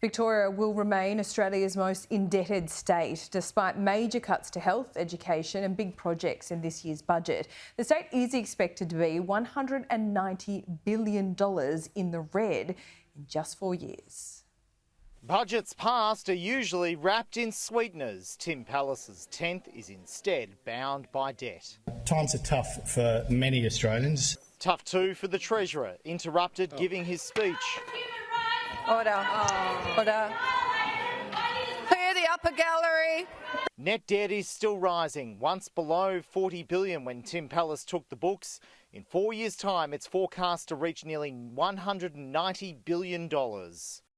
Victoria will remain Australia's most indebted state, despite major cuts to health, education and big projects in this year's budget. The state is expected to be $190 billion in the red in just 4 years. Budgets passed are usually wrapped in sweeteners. Tim Pallas's 10th is instead bound by debt. Times are tough for many Australians. Tough too for the Treasurer, interrupted giving his speech. Order. Order. Clear the upper gallery. Net debt is still rising, once below $40 billion when Tim Pallas took the books. In 4 years' time, it's forecast to reach nearly $190 billion.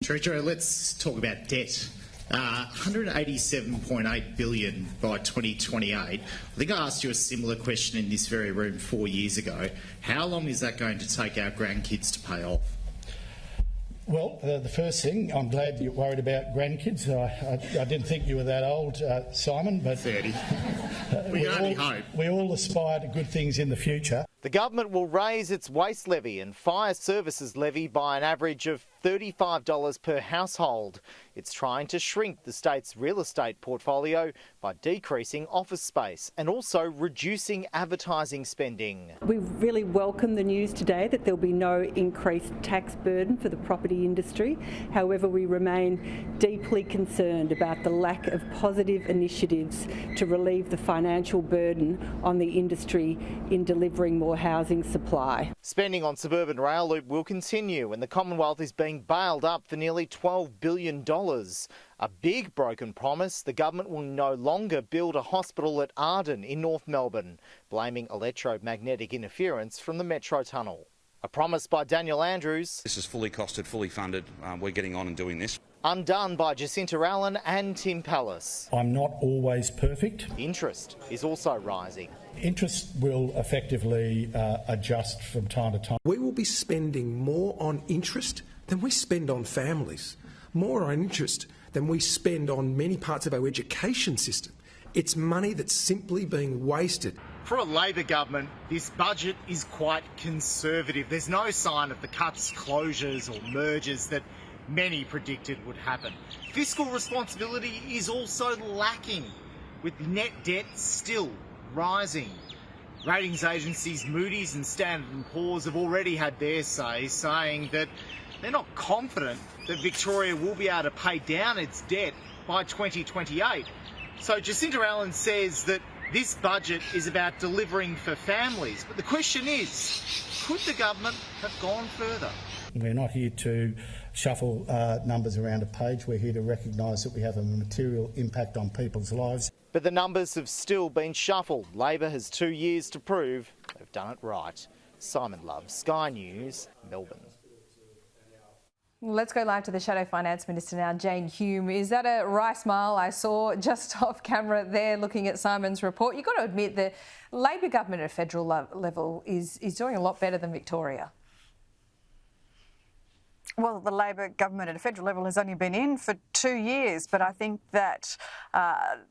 Treasurer, let's talk about debt. $187.8 billion by 2028. I think I asked you a similar question in this very room 4 years ago. How long is that going to take our grandkids to pay off? Well, the first thing, I'm glad you're worried about grandkids. I didn't think you were that old, Simon, but 30. We only hope. We all aspire to good things in the future. The government will raise its waste levy and fire services levy by an average of $35 per household. It's trying to shrink the state's real estate portfolio by decreasing office space and also reducing advertising spending. We really welcome the news today that there'll be no increased tax burden for the property industry. However, we remain deeply concerned about the lack of positive initiatives to relieve the financial burden on the industry in delivering more housing supply. Spending on Suburban Rail Loop will continue and the Commonwealth is being bailed up for nearly $12 billion. A big broken promise: the government will no longer build a hospital at Arden in North Melbourne, blaming electromagnetic interference from the Metro Tunnel. A promise by Daniel Andrews. This is fully costed, fully funded. We're getting on and doing this. Undone by Jacinta Allen and Tim Pallas. I'm not always perfect. Interest is also rising. Interest will effectively adjust from time to time. We will be spending more on interest than we spend on families, more on interest than we spend on many parts of our education system. It's money that's simply being wasted. For a Labor government, this budget is quite conservative. There's no sign of the cuts, closures or mergers that many predicted would happen. Fiscal responsibility is also lacking, with net debt still rising. Ratings agencies Moody's and Standard & Poor's have already had their say, saying that they're not confident that Victoria will be able to pay down its debt by 2028. So Jacinta Allen says that this budget is about delivering for families. But the question is, could the government have gone further? We're not here to shuffle numbers around a page. We're here to recognise that we have a material impact on people's lives. But the numbers have still been shuffled. Labor has 2 years to prove they've done it right. Simon Love, Sky News, Melbourne. Let's go live to the Shadow Finance Minister now, Jane Hume. Is that a wry smile I saw just off camera there looking at Simon's report? You've got to admit the Labor government at a federal level is doing a lot better than Victoria. Well, the Labor government at a federal level has only been in for 2 years, but I think that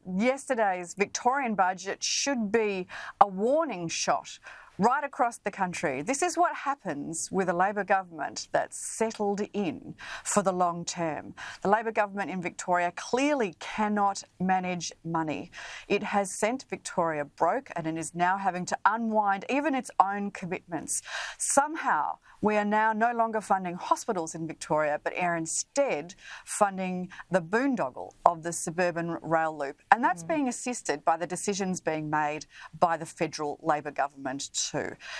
yesterday's Victorian budget should be a warning shot right across the country. This is what happens with a Labor government that's settled in for the long term. The Labor government in Victoria clearly cannot manage money. It has sent Victoria broke and it is now having to unwind even its own commitments. Somehow, we are now no longer funding hospitals in Victoria, but are instead funding the boondoggle of the Suburban Rail Loop. And that's being assisted by the decisions being made by the federal Labor government too.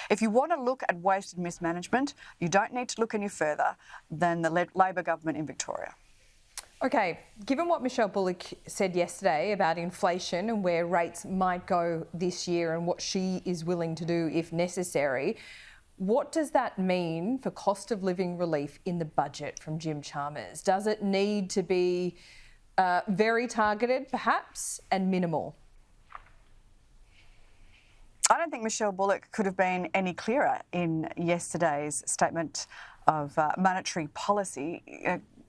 If you want to look at wasted mismanagement, you don't need to look any further than the Labor government in Victoria. Okay, given what Michelle Bullock said yesterday about inflation and where rates might go this year and what she is willing to do if necessary, what does that mean for cost of living relief in the budget from Jim Chalmers? Does it need to be very targeted, perhaps, and minimal? I don't think Michelle Bullock could have been any clearer in yesterday's statement of monetary policy.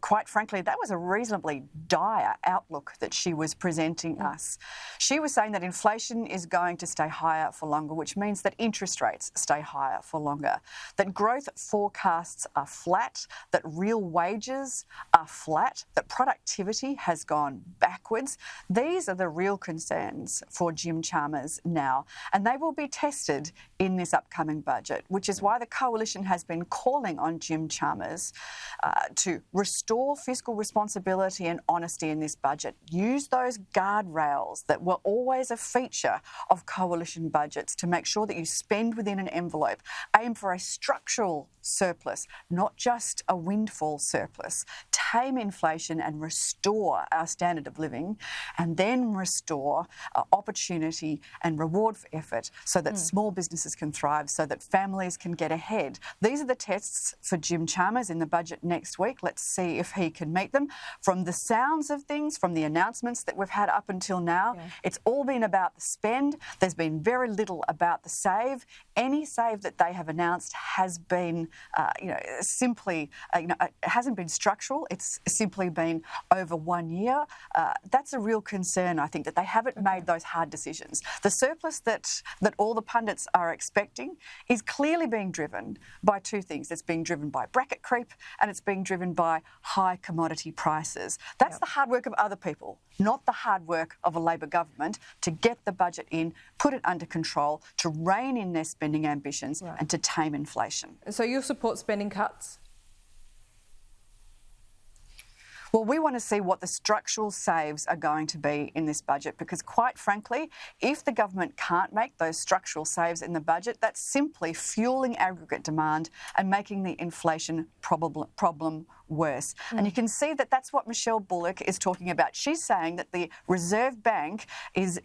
quite frankly, that was a reasonably dire outlook that she was presenting us. She was saying that inflation is going to stay higher for longer, which means that interest rates stay higher for longer, that growth forecasts are flat, that real wages are flat, that productivity has gone backwards. These are the real concerns for Jim Chalmers now, and they will be tested in this upcoming budget, which is why the Coalition has been calling on Jim Chalmers to restore fiscal responsibility and honesty in this budget. Use those guardrails that were always a feature of Coalition budgets to make sure that you spend within an envelope. Aim for a structural surplus, not just a windfall surplus. Tame inflation and restore our standard of living, and then restore opportunity and reward for effort so that small businesses can thrive, so that families can get ahead. These are the tests for Jim Chalmers in the budget next week. Let's see if he can meet them. From the sounds of things, from the announcements that we've had up until now, it's all been about the spend. There's been very little about the save. Any save that they have announced has been, simply, it hasn't been structural. It's simply been over 1 year. That's a real concern, I think, that they haven't made those hard decisions. The surplus that all the pundits are expecting is clearly being driven by two things. It's being driven by bracket creep and it's being driven by high commodity prices. That's the hard work of other people, not the hard work of a Labor government to get the budget in, put it under control, to rein in their spending ambitions and to tame inflation. So you'll support spending cuts? Well, we want to see what the structural saves are going to be in this budget because, quite frankly, if the government can't make those structural saves in the budget, that's simply fueling aggregate demand and making the inflation problem worse. And you can see that that's what Michelle Bullock is talking about. She's saying that the Reserve Bank is,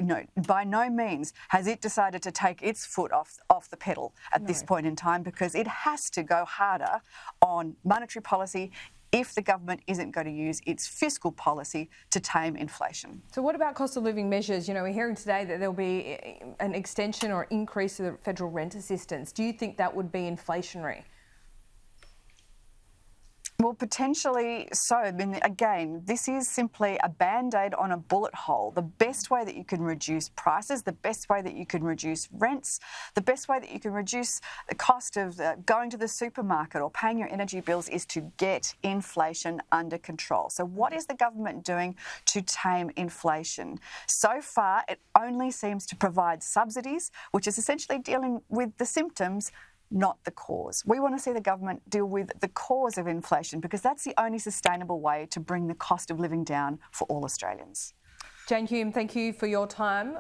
by no means has it decided to take its foot off the pedal at this point in time because it has to go harder on monetary policy if the government isn't going to use its fiscal policy to tame inflation. So what about cost of living measures? We're hearing today that there'll be an extension or increase of the federal rent assistance. Do you think that would be inflationary? Well, potentially so. I mean, again, this is simply a Band-Aid on a bullet hole. The best way that you can reduce prices, the best way that you can reduce rents, the best way that you can reduce the cost of going to the supermarket or paying your energy bills is to get inflation under control. So what is the government doing to tame inflation? So far, it only seems to provide subsidies, which is essentially dealing with the symptoms, not the cause. We want to see the government deal with the cause of inflation because that's the only sustainable way to bring the cost of living down for all Australians. Jane Hume, thank you for your time.